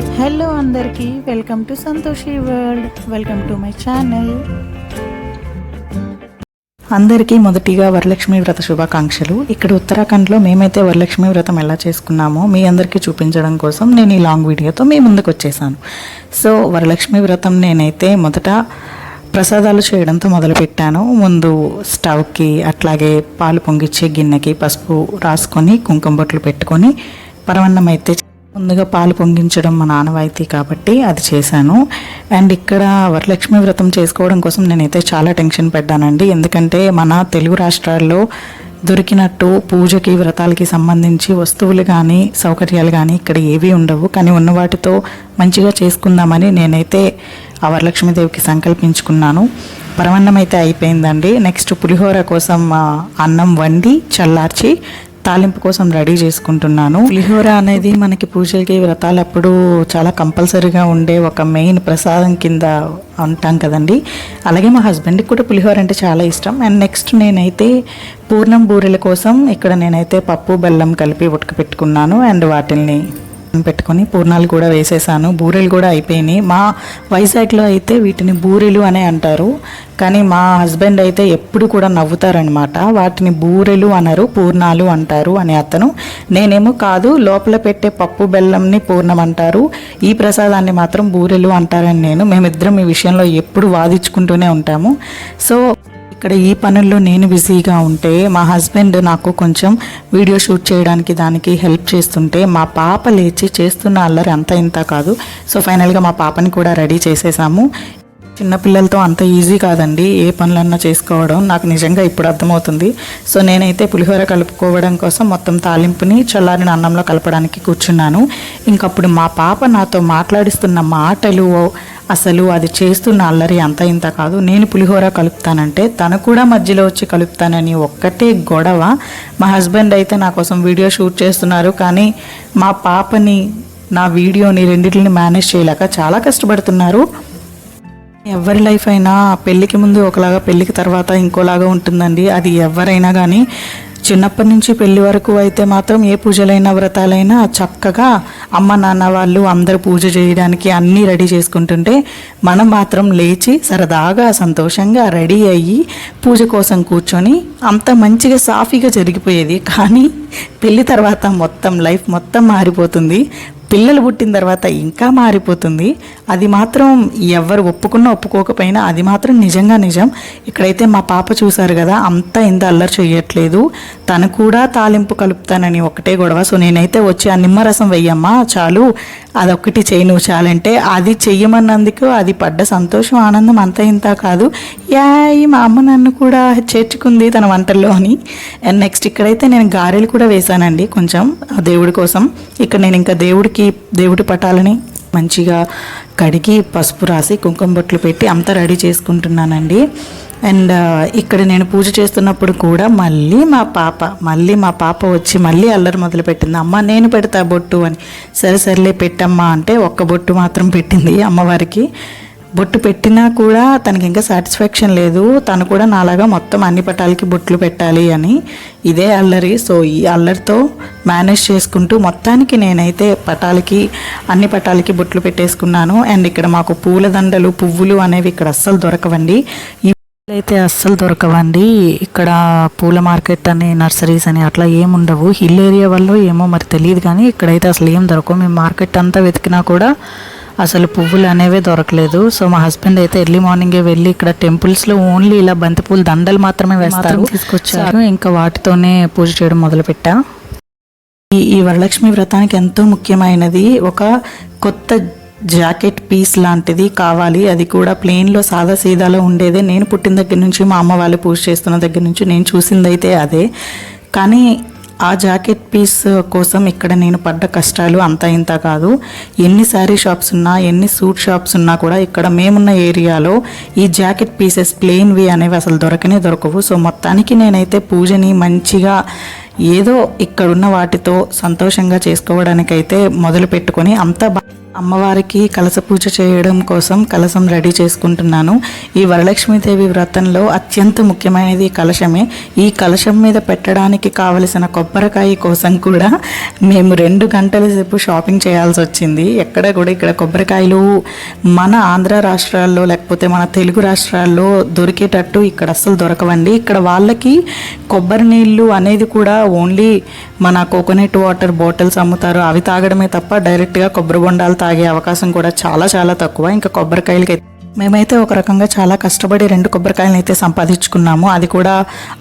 Hello అందరికీ welcome to Santoshi world. Welcome to my channel. అందరికీ మొదటిగా వరలక్ష్మి వ్రత శుభాకాంక్షలు. ఇక్కడ ఉత్తరాఖండ్లో మేమైతే వరలక్ష్మి వ్రతం ఎలా చేసుకున్నామో మీ అందరికీ చూపించడం కోసం నేను ఈ లాంగ్ వీడియోతో మీ ముందుకు వచ్చేసాను. సో వరలక్ష్మి వ్రతం నేనైతే మొదట ప్రసాదాలు చేయడంతో మొదలుపెట్టాను. ముందు స్టవ్కి అట్లాగే పాలు పొంగిచ్చే గిన్నెకి పసుపు రాసుకొని కుంకుమ బొట్లు పెట్టుకొని పరవన్నం అయితే ముందుగా పాలు పొంగించడం మా ఆనవాయితీ కాబట్టి అది చేశాను. అండ్ ఇక్కడ వరలక్ష్మి వ్రతం చేసుకోవడం కోసం నేనైతే చాలా టెన్షన్ పడ్డానండి. ఎందుకంటే మన తెలుగు రాష్ట్రాల్లో దొరికినట్టు పూజకి వ్రతాలకి సంబంధించి వస్తువులు కానీ సౌకర్యాలు కానీ ఇక్కడ ఏవీ ఉండవు. కానీ ఉన్న వాటితో మంచిగా చేసుకుందామని నేనైతే ఆ వరలక్ష్మీదేవికి సంకల్పించుకున్నాను. పరమాన్నం అయితే అయిపోయిందండి. నెక్స్ట్ పులిహోర కోసం అన్నం వండి చల్లార్చి తాలింపు కోసం రెడీ చేసుకుంటున్నాను. పులిహోర అనేది మనకి పూజలకి వ్రతాలప్పుడు చాలా కంపల్సరీగా ఉండే ఒక మెయిన్ ప్రసాదం కింద ఉంటాం కదండి. అలాగే మా హస్బెండ్కి కూడా పులిహోర అంటే చాలా ఇష్టం. అండ్ నెక్స్ట్ నేనైతే పూర్ణం బూరెల కోసం ఇక్కడ నేనైతే పప్పు బెల్లం కలిపి ఉడకపెట్టుకున్నాను. అండ్ వాటిల్ని పెట్టుకొని పూర్ణాలు కూడా వేసేసాను. బూరెలు కూడా అయిపోయినాయి. మా వైజాగ్లో అయితే వీటిని బూరెలు అనే అంటారు, కానీ మా హస్బెండ్ అయితే ఎప్పుడు కూడా నవ్వుతారనమాట. వాటిని బూరెలు అనరు, పూర్ణాలు అంటారు అని అతను. నేనేమో కాదు, లోపల పెట్టే పప్పు బెల్లంని పూర్ణం అంటారు, ఈ ప్రసాదాన్ని మాత్రం బూరెలు అంటారని నేను. మేమిద్దరం ఈ విషయంలో ఎప్పుడు వాదించుకుంటూనే ఉంటాము. సో ఇక్కడ ఈ పనుల్లో నేను బిజీగా ఉంటే మా హస్బెండ్ నాకు కొంచెం వీడియో షూట్ చేయడానికి దానికి హెల్ప్ చేస్తుంటే మా పాప లేచి చేస్తున్న అల్లరి అంత ఇంత కాదు. సో ఫైనల్గా మా పాపని కూడా రెడీ చేసేసాము. చిన్నపిల్లలతో అంత ఈజీ కాదండి ఏ పనులన్నా చేసుకోవడం, నాకు నిజంగా ఇప్పుడు అర్థమవుతుంది. సో నేనైతే పులిహోర కలుపుకోవడం కోసం మొత్తం తాలింపుని చల్లారిన అన్నంలో కలపడానికి కూర్చున్నాను. ఇంకప్పుడు మా పాప నాతో మాట్లాడిస్తున్న మాటలు, అసలు అది చేస్తున్న అల్లరి అంత ఇంత కాదు. నేను పులిహోర కలుపుతానంటే తను కూడా మధ్యలో వచ్చి కలుపుతానని ఒక్కటే గొడవ. మా హస్బెండ్ అయితే నా కోసం వీడియో షూట్ చేస్తున్నారు, కానీ మా పాపని నా వీడియోని రెండింటిని మేనేజ్ చేయలేక చాలా కష్టపడుతున్నారు. ఎవరి లైఫ్ అయినా పెళ్ళికి ముందు ఒకలాగా పెళ్ళికి తర్వాత ఇంకోలాగా ఉంటుందండి. అది ఎవరైనా కానీ చిన్నప్పటి నుంచి పెళ్లి వరకు అయితే మాత్రం ఏ పూజలైనా వ్రతాలైనా చక్కగా అమ్మ నాన్న వాళ్ళు అందరూ పూజ చేయడానికి అన్నీ రెడీ చేసుకుంటుంటే మనం మాత్రం లేచి సరదాగా సంతోషంగా రెడీ అయ్యి పూజ కోసం కూర్చొని అంత మంచిగా సాఫీగా జరిగిపోయేది. కానీ పెళ్లి తర్వాత మొత్తం లైఫ్ మొత్తం మారిపోతుంది. పిల్లలు పుట్టిన తర్వాత ఇంకా మారిపోతుంది. అది మాత్రం ఎవరు ఒప్పుకున్నా ఒప్పుకోకపోయినా అది మాత్రం నిజంగా నిజం. ఇక్కడైతే మా పాప చూసారు కదా, అంతా ఇంత అల్లరి చేయట్లేదు. తను కూడా తాలింపు కలుపుతానని ఒకటే గొడవ. సో నేనైతే వచ్చి ఆ నిమ్మరసం వెయ్యమ్మా చాలు, అదొక్కటి చేయి నువ్వు చాలంటే అది చెయ్యమన్నందుకు అది పడ్డ సంతోషం ఆనందం అంత ఇంత కాదు. యాయ్ మా అమ్మ నన్ను కూడా చేర్చుకుంది తన వంటల్లో అని. అండ్ నెక్స్ట్ ఇక్కడైతే నేను గారెలు కూడా వేశానండి కొంచెం దేవుడి కోసం. ఇక్కడ నేను ఇంకా దేవుడి పటాలని మంచిగా కడిగి పసుపు రాసి కుంకుమ బొట్లు పెట్టి అంతా రెడీ చేసుకుంటున్నానండి. అండ్ ఇక్కడ నేను పూజ చేస్తున్నప్పుడు కూడా మళ్ళీ మా పాప వచ్చి మళ్ళీ అల్లరి మొదలుపెట్టింది. అమ్మ నేను పెడతా బొట్టు అని. సరేలే పెట్టమ్మా అంటే ఒక్క బొట్టు మాత్రం పెట్టింది అమ్మవారికి. బొట్టు పెట్టినా కూడా తనకి ఇంకా సాటిస్ఫాక్షన్ లేదు. తను కూడా నాలాగా మొత్తం అన్ని పటాలకి బొట్లు పెట్టాలి అని ఇదే అల్లరి. సో ఈ అల్లరితో మేనేజ్ చేసుకుంటూ మొత్తానికి నేనైతే అన్ని పటాలకి బొట్లు పెట్టేసుకున్నాను. అండ్ ఇక్కడ మాకు పూలదండలు పువ్వులు అనేవి ఇక్కడ అస్సలు దొరకవండి. అయితే అస్సలు దొరకవండి. ఇక్కడ పూల మార్కెట్ అని నర్సరీస్ అని అట్లా ఏముండవు. హిల్ ఏరియా వల్ల ఏమో మరి తెలియదు, కానీ ఇక్కడైతే అసలు ఏం దొరకవు. మేము మార్కెట్ అంతా వెతికినా కూడా అసలు పువ్వులు అనేవే దొరకలేదు. సో మా హస్బెండ్ అయితే ఎర్లీ మార్నింగే వెళ్ళి ఇక్కడ టెంపుల్స్లో ఓన్లీ ఇలా బంతిపూల దండలు మాత్రమే వేస్తారు, తీసుకొచ్చారు. ఇంకా వాటితోనే పూజ చేయడం మొదలుపెట్టా. ఈ వరలక్ష్మి వ్రతానికి ఎంతో ముఖ్యమైనది ఒక కొత్త జాకెట్ పీస్ లాంటిది కావాలి. అది కూడా ప్లెయిన్లో సాదా సీదాలో ఉండేదే. నేను పుట్టిన దగ్గర నుంచి మా అమ్మ వాళ్ళు పూజ చేస్తున్న దగ్గర నుంచి నేను చూసిందైతే అదే. కానీ ఆ జాకెట్ పీస్ కోసం ఇక్కడ నేను పడ్డ కష్టాలు అంత ఇంత కాదు. ఎన్ని శారీ షాప్స్ ఉన్నా, ఎన్ని సూట్ షాప్స్ ఉన్నా కూడా ఇక్కడ మేమున్న ఏరియాలో ఈ జాకెట్ పీసెస్ ప్లెయిన్వి అనేవి అసలు దొరకవు. సో మొత్తానికి నేనైతే పూజని మంచిగా ఏదో ఇక్కడున్న వాటితో సంతోషంగా చేసుకోవడానికైతే మొదలు పెట్టుకొని అమ్మవారికి కలశ పూజ చేయడం కోసం కలశం రెడీ చేసుకుంటున్నాను. ఈ వరలక్ష్మీదేవి వ్రతంలో అత్యంత ముఖ్యమైనది కలశమే. ఈ కలశం మీద పెట్టడానికి కావలసిన కొబ్బరికాయ కోసం కూడా మేము 2 గంటల సేపు షాపింగ్ చేయాల్సి వచ్చింది. ఎక్కడ కూడా ఇక్కడ కొబ్బరికాయలు మన ఆంధ్ర రాష్ట్రాల్లో లేకపోతే మన తెలుగు రాష్ట్రాల్లో దొరికేటట్టు ఇక్కడ అస్సలు దొరకవండి. ఇక్కడ వాళ్ళకి కొబ్బరి నీళ్ళు అనేది కూడా ఓన్లీ మన కోకోనట్ వాటర్ బాటిల్స్ అమ్ముతారు, అవి తాగడమే తప్ప డైరెక్ట్గా కొబ్బరి బొండాలు తాగే అవకాశం కూడా చాలా చాలా తక్కువ. ఇంకా కొబ్బరికాయలకి మేమైతే ఒక రకంగా చాలా కష్టపడి 2 కొబ్బరికాయలను అయితే సంపాదించుకున్నాము. అది కూడా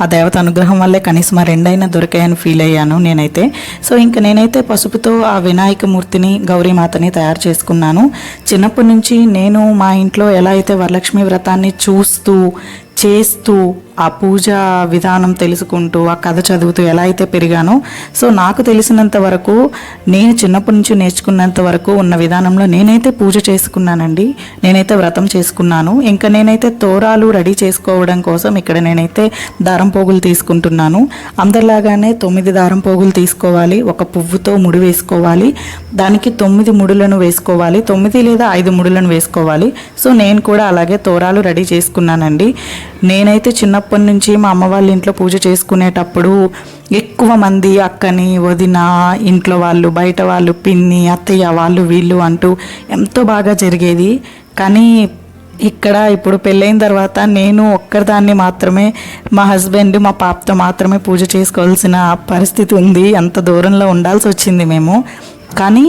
ఆ దేవత అనుగ్రహం వల్లే కనీసం ఆ 2 అయినా దొరికాయని ఫీల్ అయ్యాను నేనైతే. సో ఇంకా నేనైతే పసుపుతో ఆ వినాయక మూర్తిని గౌరీమాతని తయారు చేసుకున్నాను. చిన్నప్పటి నుంచి నేను మా ఇంట్లో ఎలా అయితే వరలక్ష్మి వ్రతాన్ని చూస్తూ చేస్తూ ఆ పూజ విధానం తెలుసుకుంటూ ఆ కథ చదువుతూ ఎలా అయితే పెరిగానో, సో నాకు తెలిసినంత వరకు నేను చిన్నప్పటి నుంచి నేర్చుకున్నంత వరకు ఉన్న విధానంలో నేనైతే పూజ చేసుకున్నానండి. నేనైతే వ్రతం చేసుకున్నాను. ఇంకా నేనైతే తోరాలు రెడీ చేసుకోవడం కోసం ఇక్కడ నేనైతే దారం పోగులు తీసుకుంటున్నాను. అందరిలాగానే 9 దారం పోగులు తీసుకోవాలి. ఒక పువ్వుతో ముడి వేసుకోవాలి. దానికి 9 ముడులను వేసుకోవాలి. 9 లేదా 5 ముడులను వేసుకోవాలి. సో నేను కూడా అలాగే తోరాలు రెడీ చేసుకున్నానండి. నేనైతే చిన్నప్పటి నుంచి మా అమ్మ వాళ్ళ ఇంట్లో పూజ చేసుకునేటప్పుడు ఎక్కువ మంది అక్కని, వదిన, ఇంట్లో వాళ్ళు, బయట వాళ్ళు, పిన్ని, అత్తయ్య, వాళ్ళు వీళ్ళు అంటూ ఎంతో బాగా జరిగేది. కానీ ఇక్కడ ఇప్పుడు పెళ్ళైన తర్వాత నేను ఒక్కరిదాన్ని మాత్రమే, మా హస్బెండ్, మా పాపతో మాత్రమే పూజ చేసుకోవాల్సిన పరిస్థితి ఉంది. అంత దూరంలో ఉండాల్సి వచ్చింది మేము. కానీ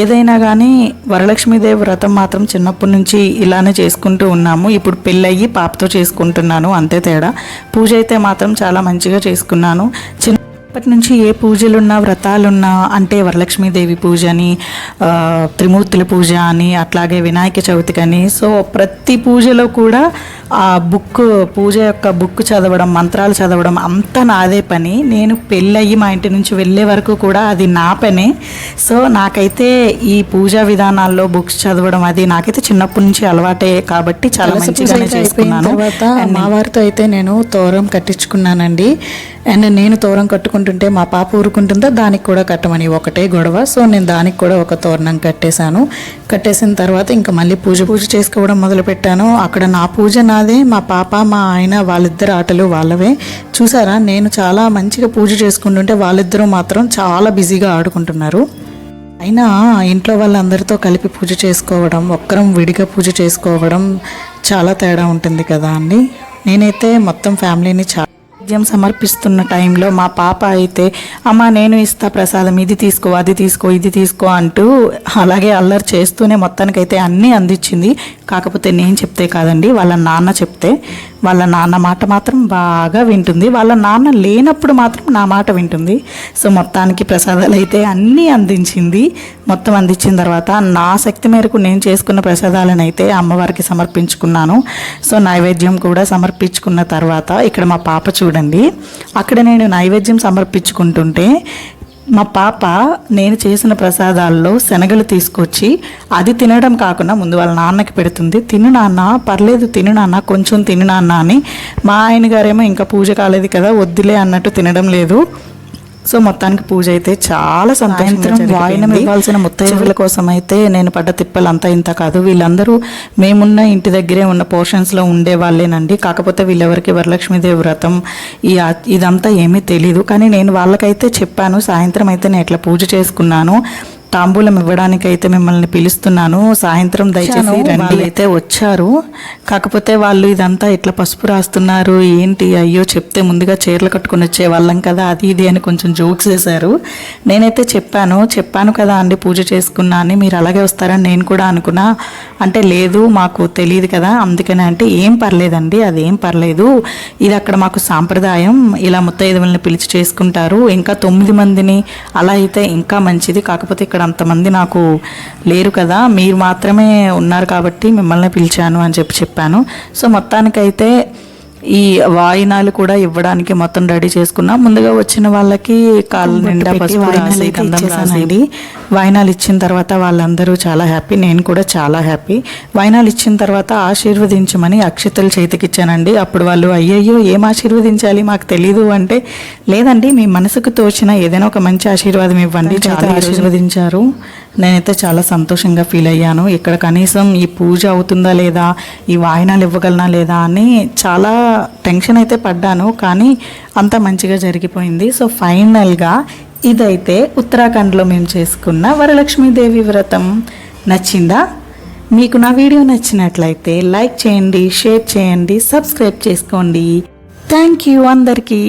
ఏదైనా కానీ వరలక్ష్మీదేవి వ్రతం మాత్రం చిన్నప్పటి నుంచి ఇలానే చేసుకుంటూ ఉన్నాము. ఇప్పుడు పెళ్ళయ్యి పాపతో చేసుకుంటున్నాను, అంతే తేడా. పూజ అయితే మాత్రం చాలా మంచిగా చేసుకున్నాను. చిన్నప్పటి నుంచి ఏ పూజలున్నా వ్రతాలున్నా అంటే వరలక్ష్మీదేవి పూజ అని, త్రిమూర్తుల పూజ అని, అట్లాగే వినాయక చవితికి అని, సో ప్రతి పూజలో కూడా ఆ పూజ యొక్క బుక్ చదవడం, మంత్రాలు చదవడం అంతా నాదే పని. నేను పెళ్ళయ్యి మా ఇంటి నుంచి వెళ్ళే వరకు కూడా అది నా పనే. సో నాకైతే ఈ పూజా విధానాల్లో బుక్స్ చదవడం అది నాకైతే చిన్నప్పటి నుంచి అలవాటే కాబట్టి చాలా మంచిగానే చేసుకున్నాను. మా వారితో అయితే నేను తోరం కట్టించుకున్నానండి. అండ్ నేను తోరం కట్టుకుంటుంటే మా పాప ఊరుకుంటుందో దానికి కూడా కట్టమని ఒకటే గొడవ. సో నేను దానికి కూడా ఒక తోరణం కట్టేశాను. కట్టేసిన తర్వాత ఇంకా మళ్ళీ పూజ చేసుకోవడం మొదలుపెట్టాను. అక్కడ నా పూజ నాదే, మా పాప మా ఆయన వాళ్ళిద్దరు ఆటలు వాళ్ళవే. చూసారా, నేను చాలా మంచిగా పూజ చేసుకుంటుంటే వాళ్ళిద్దరూ మాత్రం చాలా బిజీగా ఆడుకుంటున్నారు. అయినా ఇంట్లో వాళ్ళందరితో కలిపి పూజ చేసుకోవడం, ఒక్కరం విడిగా పూజ చేసుకోవడం చాలా తేడా ఉంటుంది కదా అండి. నేనైతే మొత్తం ఫ్యామిలీని నైవేద్యం సమర్పిస్తున్న టైంలో మా పాప అయితే అమ్మ నేను ఇస్తా ప్రసాదం, ఇది తీసుకో, అది తీసుకో, ఇది తీసుకో అంటూ అలాగే అల్లరి చేస్తూనే మొత్తానికైతే అన్నీ అందించింది. కాకపోతే నేను చెప్తే కాదండి, వాళ్ళ నాన్న చెప్తే. వాళ్ళ నాన్న మాట మాత్రం బాగా వింటుంది. వాళ్ళ నాన్న లేనప్పుడు మాత్రం నా మాట వింటుంది. సో మొత్తానికి ప్రసాదాలు అయితే అన్నీ అందించింది. మొత్తం అందించిన తర్వాత నా శక్తి మేరకు నేను చేసుకున్న ప్రసాదాలను అయితే అమ్మవారికి సమర్పించుకున్నాను. సో నైవేద్యం కూడా సమర్పించుకున్న తర్వాత ఇక్కడ మా పాప చూడండి, అక్కడ నేను నైవేద్యం సమర్పించుకుంటుంటే మా పాప నేను చేసిన ప్రసాదాల్లో శనగలు తీసుకొచ్చి అది తినడం కాకుండా ముందు వాళ్ళ నాన్నకి పెడుతుంది. తిను నాన్న, పర్లేదు తిను నాన్న, కొంచెం తిను నాన్న అని. మా ఆయన గారేమో ఇంకా పూజ కాలేదు కదా వద్దులే అన్నట్టు తినడం లేదు. సో మొత్తానికి పూజ అయితే చాలా సాయంత్రం వాయినం ఇవ్వాల్సిన ముత్తైదువుల కోసం అయితే నేను పడ్డ తిప్పలు అంతా ఇంత కాదు. వీళ్ళందరూ మేమున్న ఇంటి దగ్గరే ఉన్న పోర్షన్స్లో ఉండే వాళ్ళేనండి. కాకపోతే వీళ్ళెవరికి వరలక్ష్మీదేవి వ్రతం ఇదంతా ఏమీ తెలీదు. కానీ నేను వాళ్ళకైతే చెప్పాను, సాయంత్రం అయితే నేను ఇట్లా పూజ చేసుకున్నాను, తాంబూలం ఇవ్వడానికి అయితే మిమ్మల్ని పిలుస్తున్నాను, సాయంత్రం దయచేసి రండి. అయితే వచ్చారు. కాకపోతే వాళ్ళు ఇదంతా ఇట్లా పసుపు రాస్తున్నారు ఏంటి, అయ్యో చెప్తే ముందుగా చీరలు కట్టుకుని వచ్చే వాళ్ళం కదా అది ఇది అని కొంచెం జోక్స్ వేశారు. నేనైతే చెప్పాను కదా అండి పూజ చేసుకున్నా అని, మీరు అలాగే వస్తారని నేను కూడా అనుకున్నా. అంటే లేదు మాకు తెలియదు కదా అందుకని అంటే ఏం పర్లేదండి, అదేం పర్లేదు, ఇది అక్కడ మాకు సాంప్రదాయం, ఇలా ముత్తైదువుల్ని పిలిచి చేసుకుంటారు. ఇంకా 9 మందిని అలా అయితే ఇంకా మంచిది. కాకపోతే ఇక్కడ అంతమంది నాకు లేరు కదా, మీరు మాత్రమే ఉన్నారు కాబట్టి మిమ్మల్ని పిలిచాను అని చెప్పాను. సో మొత్తానికైతే ఈ వాయినాలు కూడా ఇవ్వడానికి మొత్తం రెడీ చేసుకున్నాం. ముందుగా వచ్చిన వాళ్ళకి కాళ్ళ నిండా పసుపు రాసి గంధం రాసి వాయినాలు ఇచ్చిన తర్వాత వాళ్ళందరూ చాలా హ్యాపీ, నేను కూడా చాలా హ్యాపీ. వాయినాలు ఇచ్చిన తర్వాత ఆశీర్వదించమని అక్షతలు చేతికిచ్చానండి. అప్పుడు వాళ్ళు అయ్యయ్యో ఏం ఆశీర్వదించాలి మాకు తెలీదు అంటే, లేదండి మీ మనసుకు తోచిన ఏదైనా ఒక మంచి ఆశీర్వాదం ఇవ్వండి, చాలా ఆశీర్వదించారు. నేనైతే చాలా సంతోషంగా ఫీల్ అయ్యాను. ఇక్కడ కనీసం ఈ పూజ అవుతుందా లేదా, ఈ వాయినాలు ఇవ్వగలనా లేదా అని చాలా టెన్షన్ అయితే పడ్డాను, కానీ అంత మంచిగా జరిగిపోయింది. సో ఫైనల్గా ఇదైతే ఉత్తరాఖండ్లో మేము చేసుకున్న వరలక్ష్మీదేవి వ్రతం. నచ్చిందా? మీకు నా వీడియో నచ్చినట్లయితే లైక్ చేయండి, షేర్ చేయండి, సబ్స్క్రైబ్ చేసుకోండి. థ్యాంక్ యూ అందరికీ.